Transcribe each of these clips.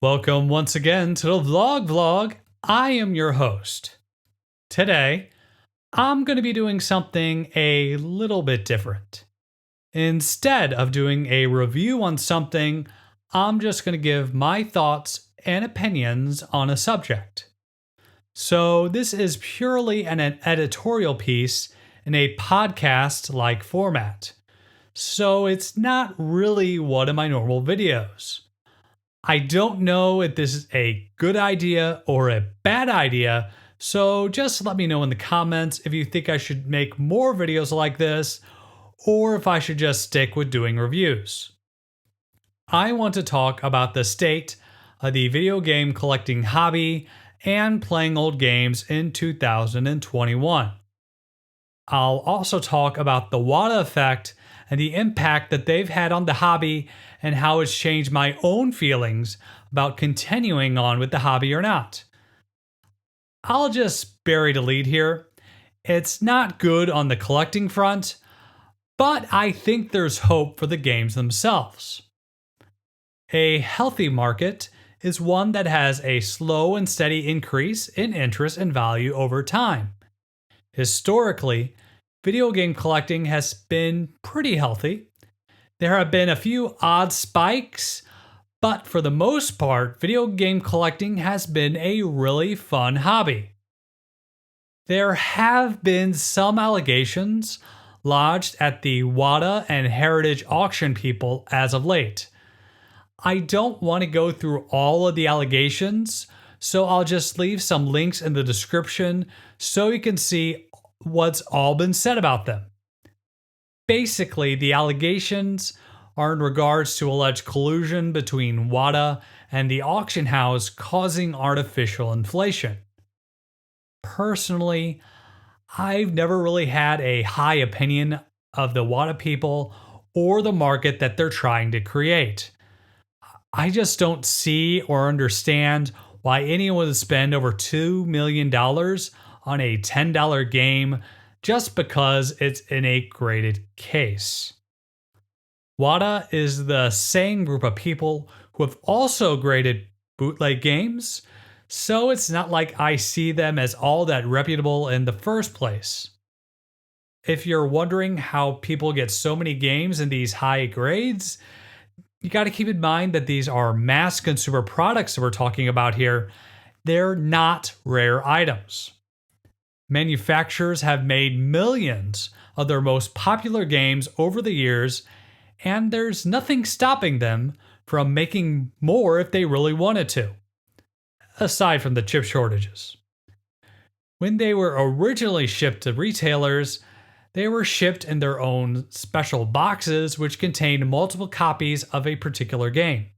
Welcome once again to the vlog. I am your host. Today, I'm going to be doing something a little bit different. Instead of doing a review on something, I'm just going to give my thoughts and opinions on a subject. So this is purely an editorial piece in a podcast-like format. So it's not really one of my normal videos. I don't know if this is a good idea or a bad idea, so just let me know in the comments if you think I should make more videos like this, or if I should just stick with doing reviews. I want to talk about the state of the video game collecting hobby and playing old games in 2021. I'll also talk about the Wata effect and the impact that they've had on the hobby and how it's changed my own feelings about continuing on with the hobby or not. I'll just bury the lead here. It's not good on the collecting front, but I think there's hope for the games themselves. A healthy market is one that has a slow and steady increase in interest and value over time. Historically, video game collecting has been pretty healthy. There have been a few odd spikes, but for the most part, video game collecting has been a really fun hobby. There have been some allegations lodged at the WATA and Heritage Auction people as of late. I don't want to go through all of the allegations, so I'll just leave some links in the description so you can see what's all been said about them. Basically, the allegations are in regards to alleged collusion between Wata and the auction house causing artificial inflation. Personally, I've never really had a high opinion of the Wata people or the market that they're trying to create. I just don't see or understand why anyone would spend over $2 million on a $10 game just because it's in a graded case. Wata is the same group of people who have also graded bootleg games, so it's not like I see them as all that reputable in the first place. If you're wondering how people get so many games in these high grades, you got to keep in mind that these are mass consumer products that we're talking about here. They're not rare items. Manufacturers have made millions of their most popular games over the years, and there's nothing stopping them from making more if they really wanted to, aside from the chip shortages. When they were originally shipped to retailers, they were shipped in their own special boxes which contained multiple copies of a particular game.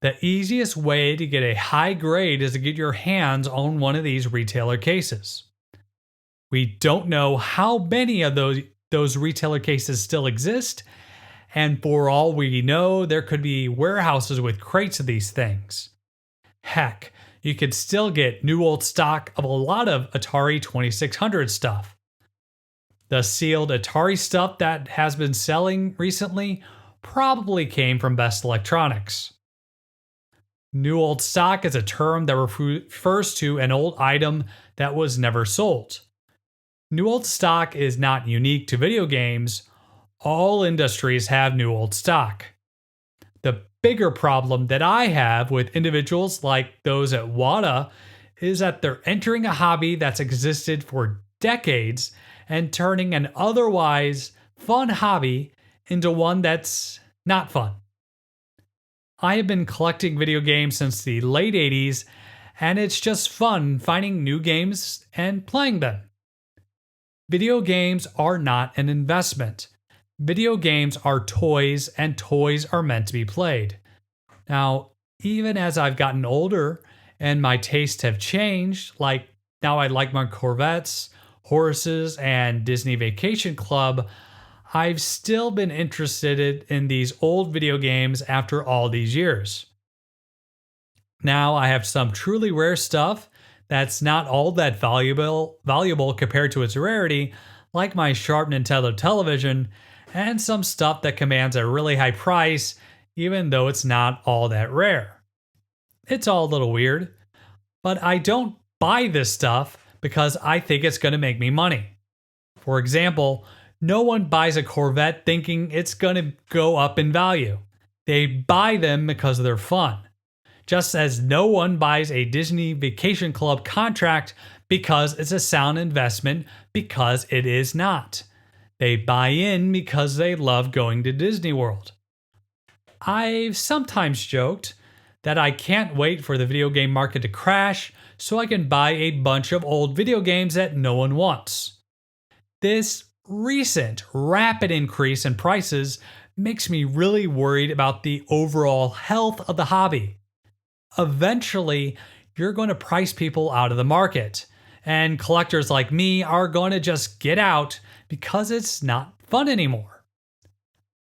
The easiest way to get a high grade is to get your hands on one of these retailer cases. We don't know how many of those retailer cases still exist, and for all we know, there could be warehouses with crates of these things. Heck, you could still get new old stock of a lot of Atari 2600 stuff. The sealed Atari stuff that has been selling recently probably came from Best Electronics. New old stock is a term that refers to an old item that was never sold. New old stock is not unique to video games. All industries have new old stock. The bigger problem that I have with individuals like those at Wata is that they're entering a hobby that's existed for decades and turning an otherwise fun hobby into one that's not fun. I have been collecting video games since the late 80s, and it's just fun finding new games and playing them. Video games are not an investment. Video games are toys, and toys are meant to be played. Now, even as I've gotten older and my tastes have changed, like now I like my Corvettes, horses, and Disney Vacation Club, I've still been interested in these old video games after all these years. Now I have some truly rare stuff that's not all that valuable compared to its rarity, like my Sharp Nintendo television, and some stuff that commands a really high price, even though it's not all that rare. It's all a little weird, but I don't buy this stuff because I think it's going to make me money. For example, no one buys a Corvette thinking it's going to go up in value. They buy them because they're fun. Just as no one buys a Disney Vacation Club contract because it's a sound investment, because it is not. They buy in because they love going to Disney World. I've sometimes joked that I can't wait for the video game market to crash so I can buy a bunch of old video games that no one wants. This recent rapid increase in prices makes me really worried about the overall health of the hobby. Eventually, you're going to price people out of the market, and collectors like me are going to just get out because it's not fun anymore.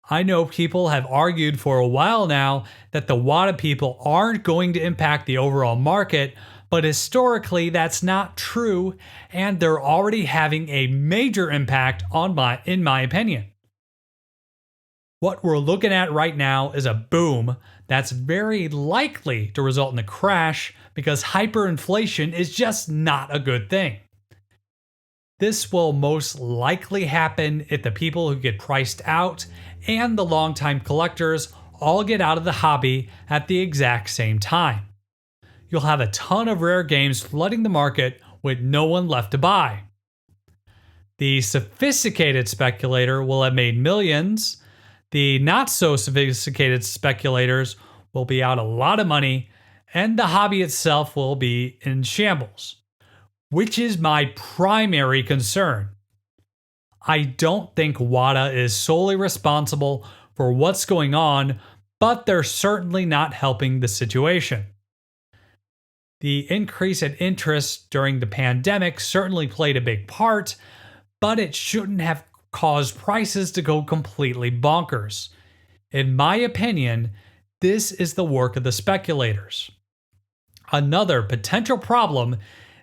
I know people have argued for a while now that the WATA people aren't going to impact the overall market, but historically that's not true, and they're already having a major impact in my opinion. What we're looking at right now is a boom that's very likely to result in a crash because hyperinflation is just not a good thing. This will most likely happen if the people who get priced out and the longtime collectors all get out of the hobby at the exact same time. You'll have a ton of rare games flooding the market with no one left to buy. The sophisticated speculator will have made millions. The not so sophisticated speculators will be out a lot of money, and the hobby itself will be in shambles, which is my primary concern. I don't think WATA is solely responsible for what's going on, but they're certainly not helping the situation. The increase in interest during the pandemic certainly played a big part, but it shouldn't have caused prices to go completely bonkers. In my opinion, this is the work of the speculators. Another potential problem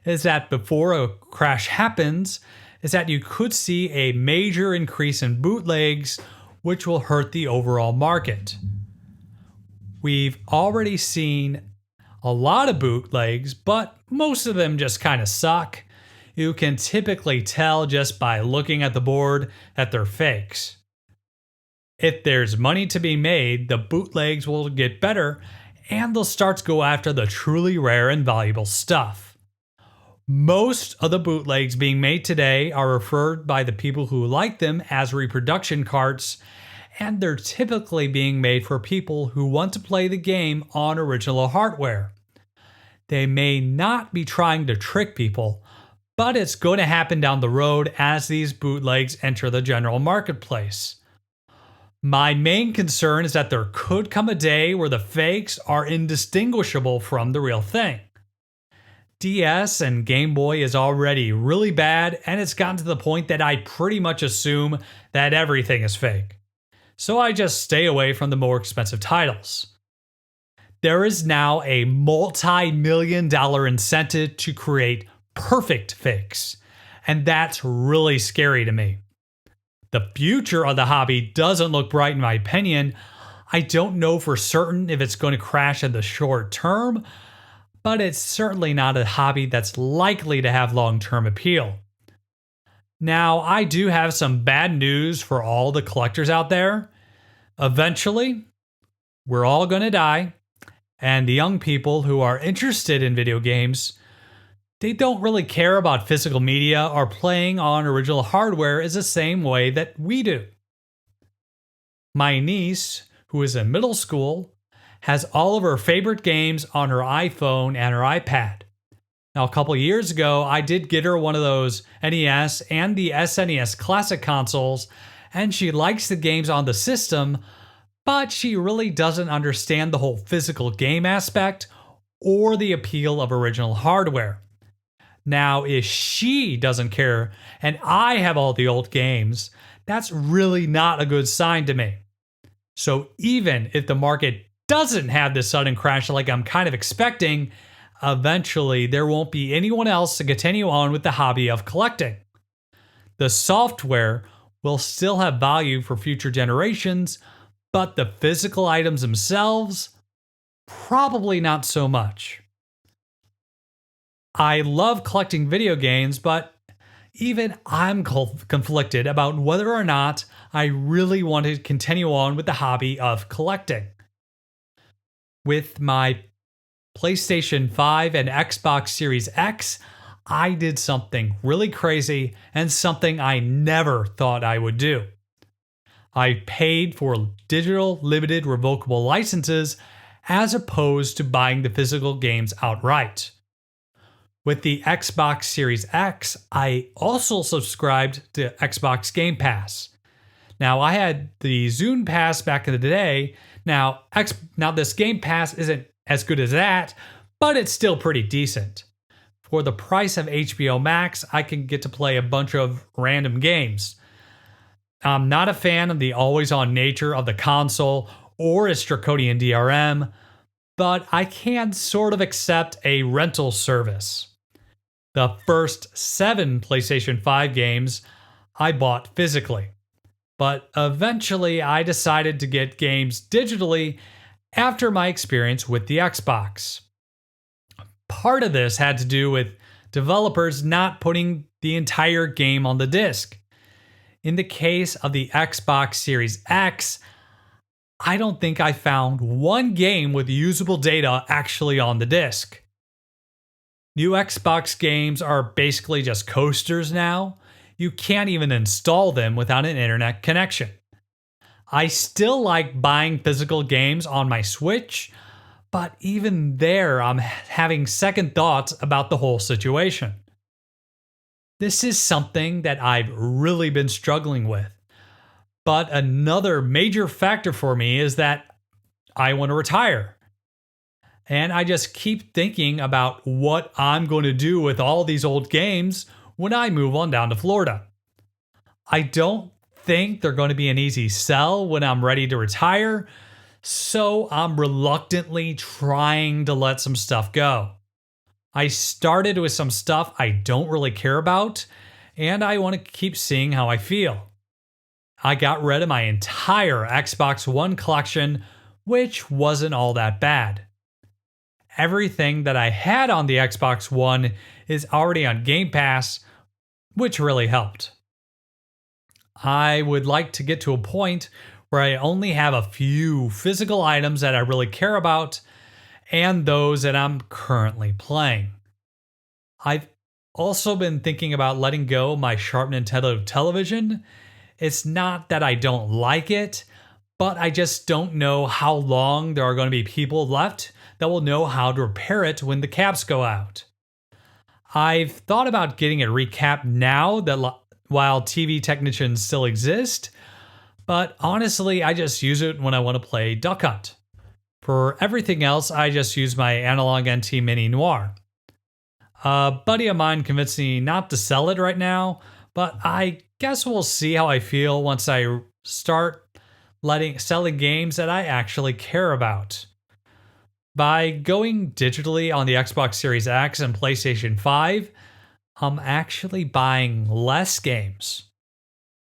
is that before a crash happens, is that you could see a major increase in bootlegs, which will hurt the overall market. We've already seen a lot of bootlegs, but most of them just kind of suck. You can typically tell just by looking at the board that they're fakes. If there's money to be made, the bootlegs will get better and they'll start to go after the truly rare and valuable stuff. Most of the bootlegs being made today are referred by the people who like them as reproduction carts, and they're typically being made for people who want to play the game on original hardware. They may not be trying to trick people, but it's going to happen down the road as these bootlegs enter the general marketplace. My main concern is that there could come a day where the fakes are indistinguishable from the real thing. DS and Game Boy is already really bad, and it's gotten to the point that I pretty much assume that everything is fake. So I just stay away from the more expensive titles. There is now a multi-million-dollar incentive to create perfect fakes, and that's really scary to me. The future of the hobby doesn't look bright in my opinion. I don't know for certain if it's going to crash in the short term, but it's certainly not a hobby that's likely to have long-term appeal. Now, I do have some bad news for all the collectors out there. Eventually, we're all going to die, and the young people who are interested in video games, they don't really care about physical media or playing on original hardware is the same way that we do. My niece, who is in middle school, has all of her favorite games on her iPhone and her iPad. Now, a couple years ago, I did get her one of those NES and the SNES Classic consoles, and she likes the games on the system, but she really doesn't understand the whole physical game aspect or the appeal of original hardware. Now, if she doesn't care and I have all the old games, that's really not a good sign to me. So even if the market doesn't have this sudden crash like I'm kind of expecting, eventually there won't be anyone else to continue on with the hobby of collecting. The software will still have value for future generations, but the physical items themselves, Probably not so much. I love collecting video games, but even I'm conflicted about whether or not I really want to continue on with the hobby of collecting. With my PlayStation 5 and Xbox Series X, I did something really crazy and something I never thought I would do. I paid for digital limited revocable licenses as opposed to buying the physical games outright. With the Xbox Series X, I also subscribed to Xbox Game Pass. Now, I had the Zune Pass back in the day. Now this Game Pass isn't as good as that, but it's still pretty decent. For the price of HBO Max, I can get to play a bunch of random games. I'm not a fan of the always-on nature of the console or its draconian DRM, but I can sort of accept a rental service. The first 7 PlayStation 5 games I bought physically, but eventually I decided to get games digitally after my experience with the Xbox. Part of this had to do with developers not putting the entire game on the disc. In the case of the Xbox Series X, I don't think I found one game with usable data actually on the disc. New Xbox games are basically just coasters now. You can't even install them without an internet connection. I still like buying physical games on my Switch, but even there, I'm having second thoughts about the whole situation. This is something that I've really been struggling with. But another major factor for me is that I want to retire. And I just keep thinking about what I'm going to do with all these old games when I move on down to Florida. I don't think they're going to be an easy sell when I'm ready to retire, so I'm reluctantly trying to let some stuff go. I started with some stuff I don't really care about, and I want to keep seeing how I feel. I got rid of my entire Xbox One collection, which wasn't all that bad. Everything that I had on the Xbox One is already on Game Pass, which really helped. I would like to get to a point where I only have a few physical items that I really care about and those that I'm currently playing. I've also been thinking about letting go my Sharp Nintendo television. It's not that I don't like it, but I just don't know how long there are going to be people left that will know how to repair it when the caps go out. I've thought about getting it recapped now that while TV technicians still exist, but honestly, I just use it when I want to play Duck Hunt. For everything else, I just use my Analog NT Mini Noir. A buddy of mine convinced me not to sell it right now, but I guess we'll see how I feel once I start selling games that I actually care about. By going digitally on the Xbox Series X and PlayStation 5, I'm actually buying less games.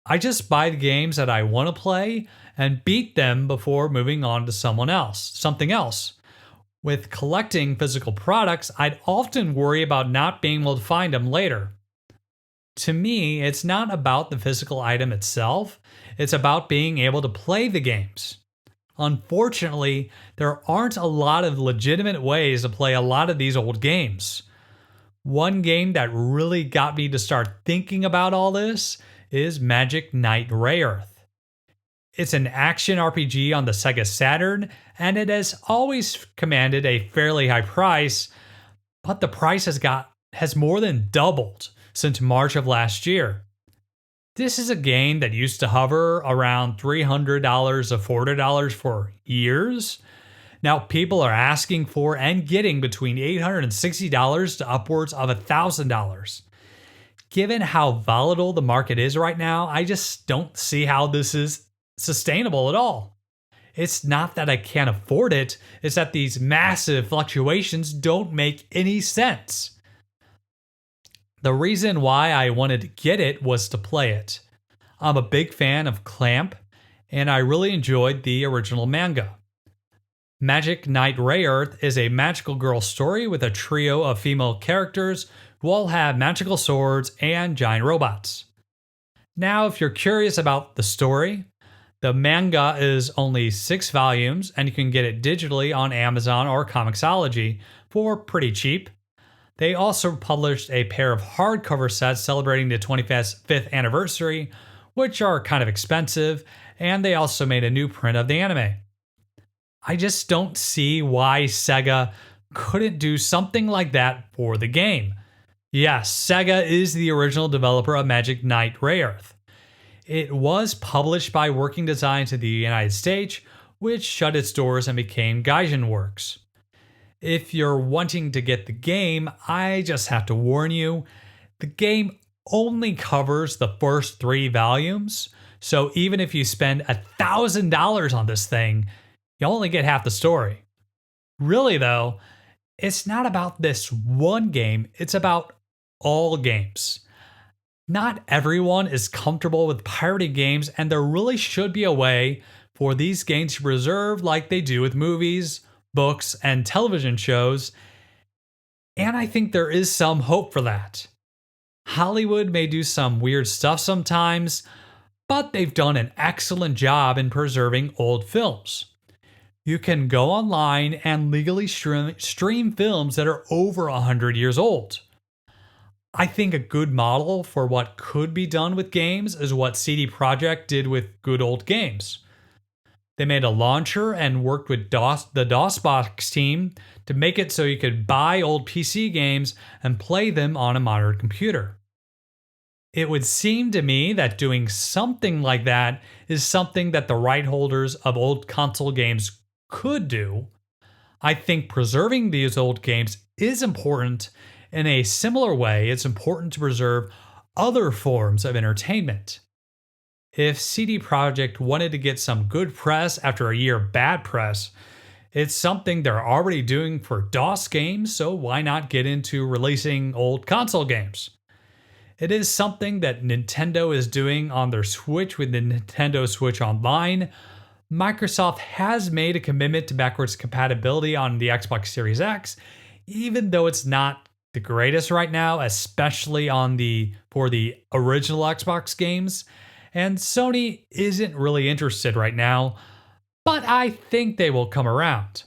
I just buy the games that I want to play and beat them before moving on to something else. With collecting physical products, I'd often worry about not being able to find them later. To me, it's not about the physical item itself, it's about being able to play the games. Unfortunately, there aren't a lot of legitimate ways to play a lot of these old games. One game that really got me to start thinking about all this is Magic Knight Rayearth. It's an action RPG on the Sega Saturn, and it has always commanded a fairly high price, but the price has more than doubled since March of last year. This is a game that used to hover around $300 to $400 for years. Now people are asking for and getting between $860 to upwards of $1,000. Given how volatile the market is right now, I just don't see how this is sustainable at all. It's not that I can't afford it, it's that these massive fluctuations don't make any sense. The reason why I wanted to get it was to play it. I'm a big fan of Clamp, and I really enjoyed the original manga. Magic Knight Rayearth is a magical girl story with a trio of female characters who all have magical swords and giant robots. Now, if you're curious about the story, the manga is only 6 volumes and you can get it digitally on Amazon or Comixology for pretty cheap. They also published a pair of hardcover sets celebrating the 25th anniversary, which are kind of expensive, and they also made a new print of the anime. I just don't see why Sega couldn't do something like that for the game. Yes, Sega is the original developer of Magic Knight Rayearth. It was published by Working Designs in the United States, which shut its doors and became Gaijin Works. If you're wanting to get the game, I just have to warn you, the game only covers the first 3 volumes, so even if you spend $1,000 on this thing, you only get half the story. Really though, it's not about this one game, it's about all games. Not everyone is comfortable with pirated games, and there really should be a way for these games to be preserved like they do with movies, books, and television shows, and I think there is some hope for that. Hollywood may do some weird stuff sometimes, but they've done an excellent job in preserving old films. You can go online and legally stream films that are over 100 years old. I think a good model for what could be done with games is what CD Projekt did with good old games. They made a launcher and worked with the DOSBox team to make it so you could buy old PC games and play them on a modern computer. It would seem to me that doing something like that is something that the right holders of old console games could do. I think preserving these old games is important. In a similar way, it's important to preserve other forms of entertainment. If CD Projekt wanted to get some good press after a year of bad press, it's something they're already doing for DOS games, so why not get into releasing old console games? It is something that Nintendo is doing on their Switch with the Nintendo Switch Online. Microsoft has made a commitment to backwards compatibility on the Xbox Series X, even though it's not the greatest right now, especially for the original Xbox games. And Sony isn't really interested right now, but I think they will come around.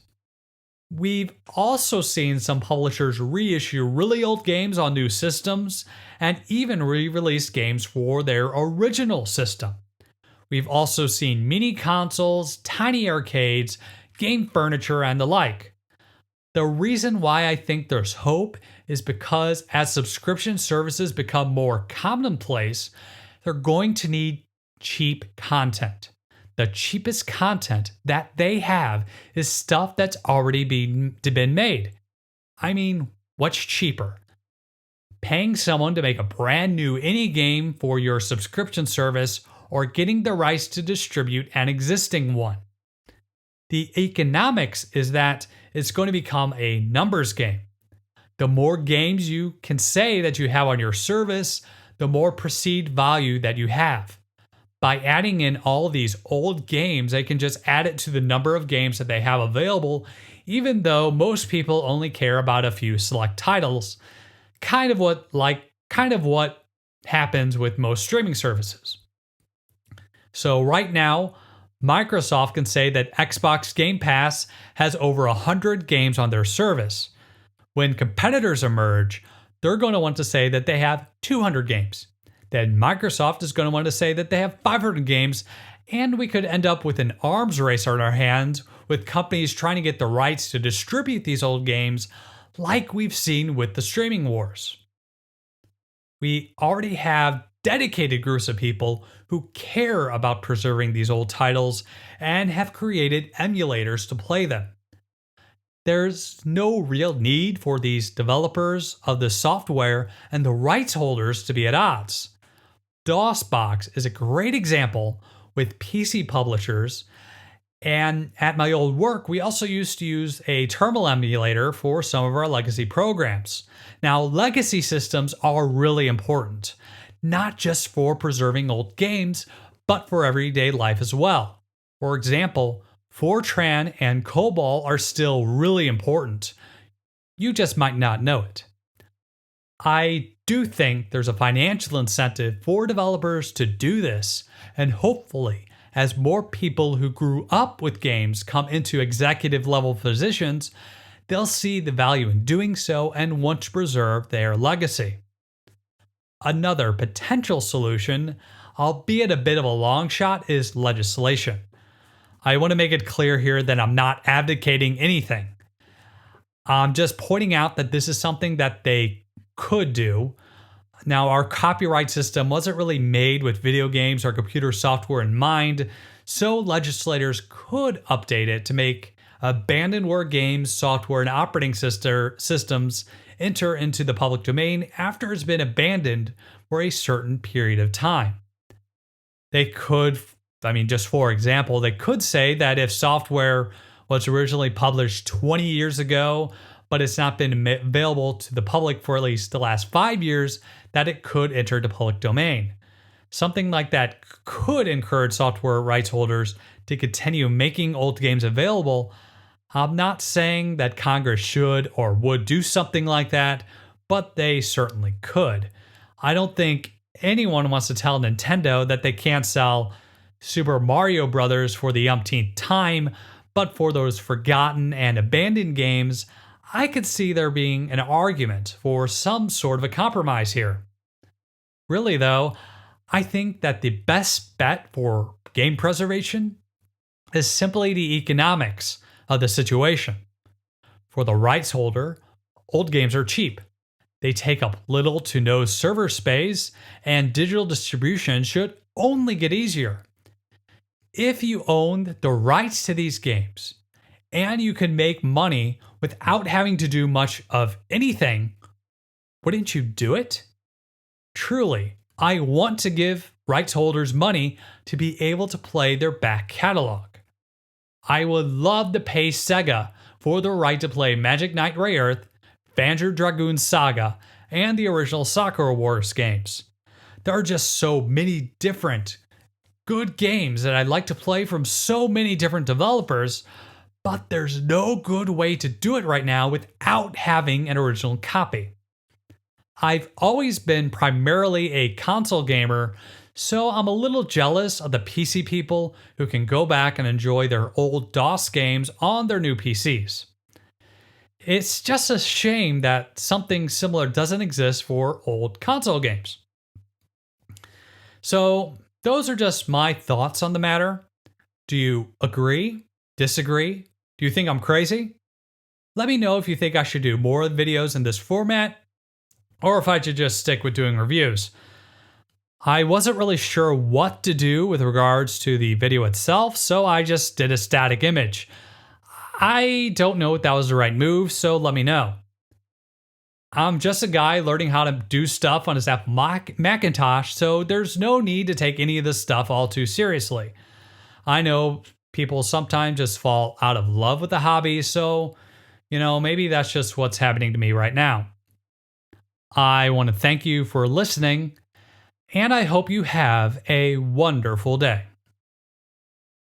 We've also seen some publishers reissue really old games on new systems and even re-release games for their original system. We've also seen mini consoles, tiny arcades, game furniture, and the like. The reason why I think there's hope is because as subscription services become more commonplace, they're going to need cheap content. The cheapest content that they have is stuff that's already been made. I mean, what's cheaper? Paying someone to make a brand new indie game for your subscription service or getting the rights to distribute an existing one. The economics is that it's going to become a numbers game. The more games you can say that you have on your service, the more perceived value that you have. By adding in all these old games, they can just add it to the number of games that they have available, even though most people only care about a few select titles. Kind of what happens with most streaming services. So right now, Microsoft can say that Xbox Game Pass has over 100 games on their service. When competitors emerge, they're going to want to say that they have 200 games. Then Microsoft is going to want to say that they have 500 games, and we could end up with an arms race on our hands with companies trying to get the rights to distribute these old games like we've seen with the streaming wars. We already have dedicated groups of people who care about preserving these old titles and have created emulators to play them. There's no real need for these developers of the software and the rights holders to be at odds. DOSBox is a great example with PC publishers, and at my old work, we also used to use a terminal emulator for some of our legacy programs. Now, legacy systems are really important, not just for preserving old games, but for everyday life as well. For example, Fortran and COBOL are still really important. You just might not know it. I do think there's a financial incentive for developers to do this, and hopefully, as more people who grew up with games come into executive level positions, they'll see the value in doing so and want to preserve their legacy. Another potential solution, albeit a bit of a long shot, is legislation. I want to make it clear here that I'm not advocating anything. I'm just pointing out that this is something that they could do. Now, our copyright system wasn't really made with video games or computer software in mind, so legislators could update it to make abandonware games, software, and operating systems enter into the public domain after it's been abandoned for a certain period of time. They could, just for example, they could say that if software was originally published 20 years ago, but it's not been available to the public for at least the last 5 years, that it could enter the public domain. Something like that could encourage software rights holders to continue making old games available. I'm not saying that Congress should or would do something like that, but they certainly could. I don't think anyone wants to tell Nintendo that they can't sell Super Mario Bros. For the umpteenth time, but for those forgotten and abandoned games, I could see there being an argument for some sort of a compromise here. Really, though, I think that the best bet for game preservation is simply the economics of the situation. For the rights holder, old games are cheap. They take up little to no server space, and digital distribution should only get easier. If you own the rights to these games, and you can make money without having to do much of anything, wouldn't you do it? Truly, I want to give rights holders money to be able to play their back catalog. I would love to pay Sega for the right to play Magic Knight Rayearth, Panzer Dragoon Saga, and the original Sakura Wars games. There are just so many different good games that I'd like to play from so many different developers, but there's no good way to do it right now without having an original copy. I've always been primarily a console gamer, so I'm a little jealous of the PC people who can go back and enjoy their old DOS games on their new PCs. It's just a shame that something similar doesn't exist for old console games. So, those are just my thoughts on the matter. Do you agree? Disagree? Do you think I'm crazy? Let me know if you think I should do more videos in this format, or if I should just stick with doing reviews. I wasn't really sure what to do with regards to the video itself, so I just did a static image. I don't know if that was the right move, so let me know. I'm just a guy learning how to do stuff on his Apple Macintosh, so there's no need to take any of this stuff all too seriously. I know people sometimes just fall out of love with the hobby, so, maybe that's just what's happening to me right now. I want to thank you for listening, and I hope you have a wonderful day.